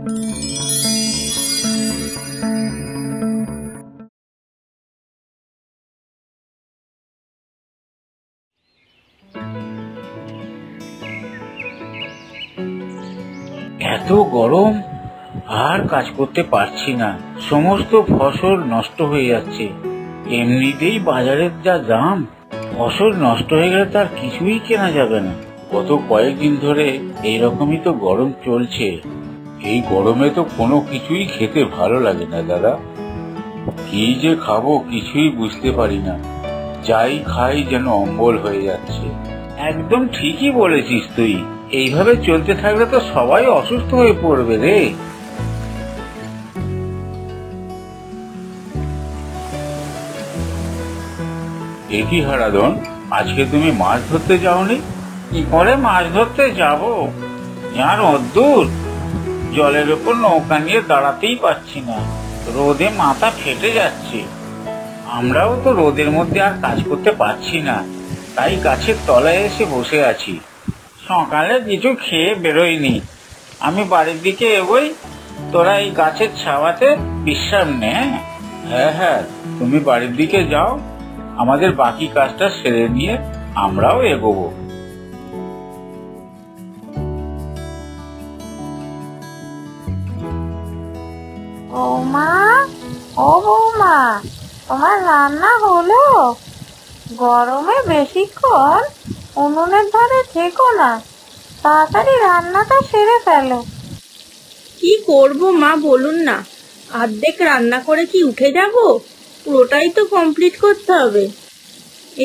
এত গরম, আর কাজ করতে পারছি না। সমস্ত ফসল নষ্ট হয়ে যাচ্ছে। এমনিতেই বাজারের যা দাম, ফসল নষ্ট হয়ে গেলে তার কিছুই কেনা যাবে না। গত কয়েকদিন ধরে এইরকমই তো গরম চলছে। এই গরমে তো কোনো কিছুই খেতে ভালো লাগে না দাদা। কি যে খাবো কিছুই বুঝতে পারি না। যাই খাই যেন অম্বল হয়ে যাচ্ছে। একদম ঠিকই বলেছিস তুই। এইভাবে চলতে থাকলে তো সবাই অসুস্থ হয়ে পড়বে রে। এ কি হারাধন, আজকে তুমি মাছ ধরতে যাওনি? কি করে মাছ ধরতে যাব, আর অদ্ভুত জলের উপর নৌকা নিয়ে দাঁড়াতেই পারছি না। রোদে মাথা ফেটে যাচ্ছে। আমরাও তো রোদের মধ্যে আর কাজ করতে পারছি না, তাই গাছের তলায় এসে বসে আছি। সকালে কিছু খেয়ে বেরোয়নি। আমি বাড়ির দিকে এগোই, তোরা এই গাছের ছাওয়াতে বিশ্রাম নে। হ্যাঁ হ্যাঁ, তুমি বাড়ির দিকে যাও, আমাদের বাকি কাজটা সেরে নিয়ে আমরাও এগোবো। বৌমা, ও বৌমা, তোমার রান্না হলো? গরমে বেশিক্ষণ উনুনের ধারে থেকো না, তাড়াতাড়ি রান্নাটা সেরে ফেলো। কি করব মা বলুন না, অর্ধেক রান্না করে কি উঠে যাব? পুরোটাই তো কমপ্লিট করতে হবে।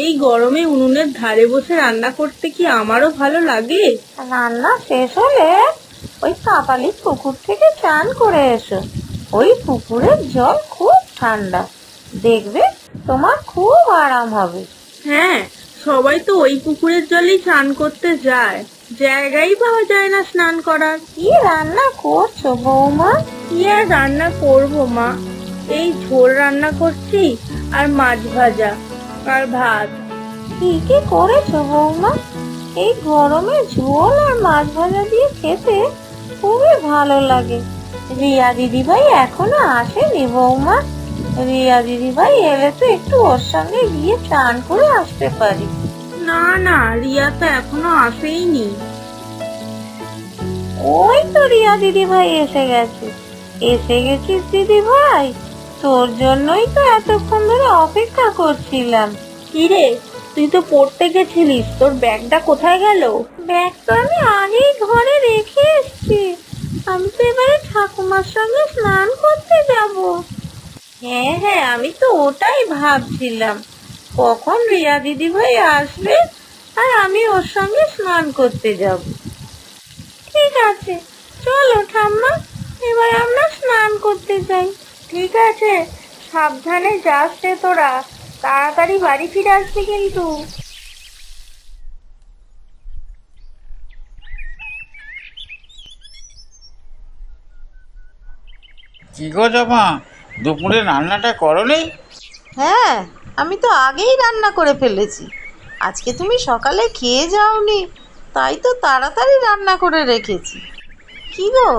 এই গরমে উনুনের ধারে বসে রান্না করতে কি আমারও ভালো লাগে? রান্না শেষ হলে ওই কাপালির পুকুর থেকে চান করে এসো। ওই পুকুরের জল খুব ঠান্ডা, দেখবে তোমার খুব আরাম হবে। হ্যাঁ, সবাই তো ওই পুকুরের জলেই স্নান করতে যায়, জায়গাই পাওয়া যায় না স্নান করার। কি রান্না করছো বৌমা? কি আর রান্না করবো মা, এই ঝোল রান্না করছি, আর মাছ ভাজা, আর ভাত। ঠিকই করেছো বৌমা, এই গরমে ঝোল আর মাছ ভাজা দিয়ে খেতে খুবই ভালো লাগে। রিয়া দিদিভাই এখনো আসেনি বৌমা? রিয়া দিদিভাই এলে তো একটু ওর সঙ্গে গিয়ে চান করে আসতে পারি। না না, রিয়া তো এখনো আসেইনি। ওই তো রিয়া দিদিভাই এসে গেছে। এসে গেছিস দিদিভাই? তোর জন্যই তো এতক্ষণ ধরে অপেক্ষা করছিলাম। কিরে, তুই তো পড়তে গেছিলিস, তোর ব্যাগটা কোথায় গেল? ব্যাগ তো আমি আগেই ঘরে রেখে এসেছি। আমি তো এবারে ঠাকুমার সঙ্গে স্নান করতে যাব। হ্যাঁ হ্যাঁ, আমি তো ওটাই ভাবছিলাম, কখন রিয়া দিদিভাই আসবে আর আমি ওর সঙ্গে স্নান করতে যাব। ঠিক আছে, চলো ঠাম্মা, এবার আমরা স্নান করতে যাই। ঠিক আছে, সাবধানে যাস রে তোরা, তাড়াতাড়ি বাড়ি ফিরে আসবি কিন্তু। কি গো জমা, দুপুরে রান্নাটা করনি? হ্যাঁ, আমি তো আগেই রান্না করে ফেলেছি। আজকে তুমি সকালে খেয়ে যাওনি, তাই তো তাড়াতাড়ি রান্না করে রেখেছি। কি গো,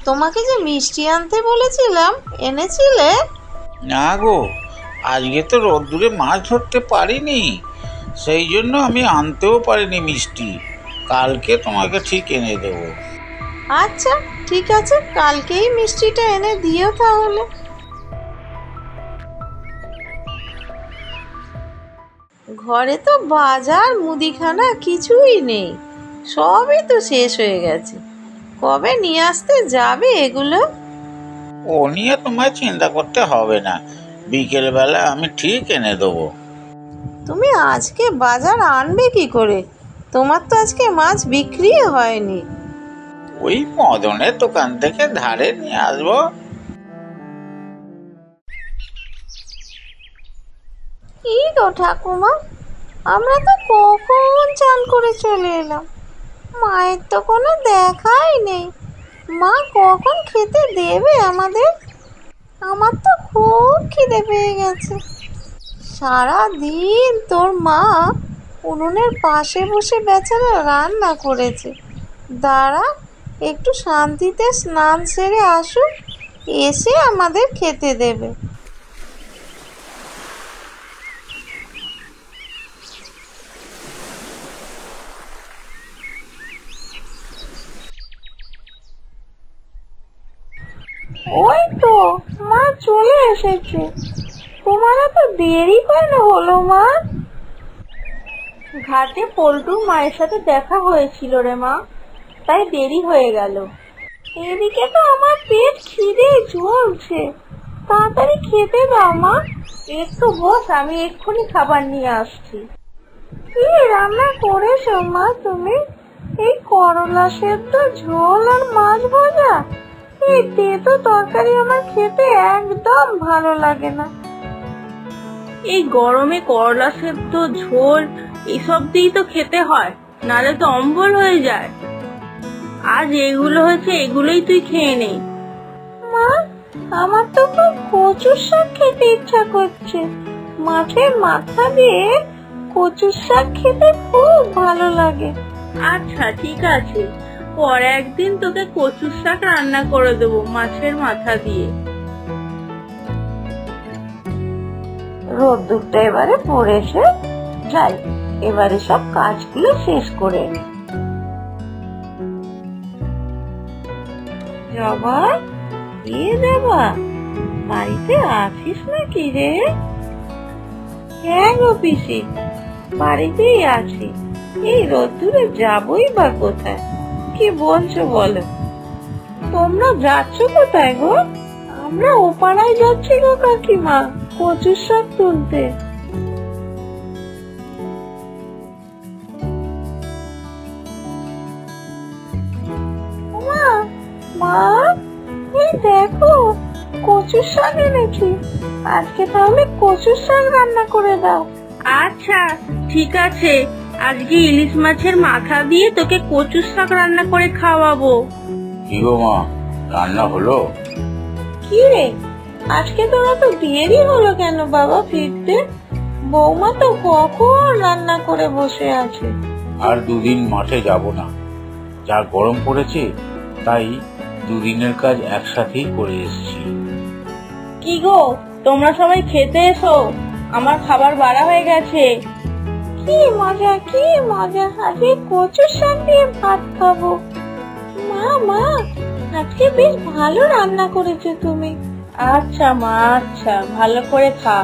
তোমাকে যে মিষ্টি আনতে বলেছিলাম, এনেছিলে? না গো, আজকে তো রোদ্দুরে মাছ ধরতে পারিনি, সেই জন্য আমি আনতেও পারিনি মিষ্টি। কালকে তোমাকে ঠিক এনে দেবো। আচ্ছা ঠিক আছে, কালকেই মিষ্টিটা এনে দিও তাহলে। ঘরে তো বাজার মুদিখানা কিছুই নেই, সবই তো শেষ হয়ে গেছে। কবে নিয়ে আসতে যাবে এগুলো? ও নিয়ে তোমায় চিন্তা করতে হবে না, বিকেলবেলা আমি ঠিক এনে দেবো। তুমি আজকে বাজার আনবে কি করে? তোমার তো আজকে মাছ বিক্রি হয়নি। ওই মদনের দোকান থেকে ধারে নিয়ে আসবো। কি গো ঠাকুমা, আমরা তো কখন চান করে চলে এলাম, মায়ের তো কোনো দেখাই নেই। মা কখন খেতে দেবে আমাদের? আমার তো খুব খিদে পেয়ে গেছে। সারা দিন তোর মা উনুনের পাশে বসে বেচারা রান্না করেছে। দাঁড়া, একটু শান্তিতে স্নান সেরে আসুক, এসে আমাদের খেতে দেবে। ওই তো মা চলে এসেছে। তোমার এত দেরি কেন হলো মা? ঘাটে পল্টুর মায়ের সাথে দেখা হয়েছিল রে মা, তাই দেরি হয়ে গেল। এদিকে তো আমার পেট খিদে জ্বলছে, তাড়াতাড়ি খেতে দাও মা। একটু বস, আমি এক্ষুনি খাবার নিয়ে আসছি। কি রান্না করেছো মা তুমি? এই করলা সেদ্ধ, ঝোল আর মাছ ভাজা। এই তেতো তরকারি আমার খেতে একদম ভালো লাগে না। এই গরমে করলা সেদ্ধ, ঝোল এসব দিয়েই তো খেতে হয়, নাহলে তো অম্বল হয়ে যায়। আজ এগুলো হয়েছে, এগুলোই তুই খেয়ে নে। মা, আমার তো খুব কচুর শাক খেতে ইচ্ছা করছে। মাছের মাথা দিয়ে কচুর শাক খেতে খুব ভালো লাগে। আচ্ছা ঠিক আছে, পরে একদিন তোকে কচুর শাক রান্না করে দেবো মাছের মাথা দিয়ে। রোদ্দুরটা এবারে পড়েছে, যাই এবারে সব কাজগুলো শেষ করে নি। জবা, জবা, বাড়িতে আছিস নাকি রে? হ্যাঁ গো পিসি, বাড়িতেই আছি। এই রোদ্দুরে যাবই বা কোথায়? কি বলছো বলো? তোমরা যাচ্ছ কোথায় গো? আমরা ও পাড়ায় যাচ্ছি গো কাকিমা, কচুর শাক তুলতে। মা, মা, এই দেখো কচুর শাক এনেছি। আজকে তাহলে কচুর শাক রান্না করে দাও। আচ্ছা ঠিক আছে, আজকে ইলিশ মাছের মাথা দিয়ে তোকে কচুর শাক রান্না করে খাওয়াবো। কি গো মা, রান্না হলো? কি রে, আজকে তোরা তো দেরি হলো কেন বাবা ফিরতে? বৌমা তো কখন রান্না করে বসে আছে। আর দুদিন মাঠে যাব না, যা গরম পড়েছে, তাই দুদিনের কাজ একসাথেই করে এসেছি। কি গো, তোমরা সবাই খেতে এসো, আমার খাবার বাড়া হয়ে গেছে। কি মজা, কি মজা, আজকে কচুর শাক দিয়ে ভাত খাবো। মা, মা, আজকে বেশ ভালো রান্না করেছো তুমি। আচ্ছা মা, আচ্ছা, ভালো করে খা।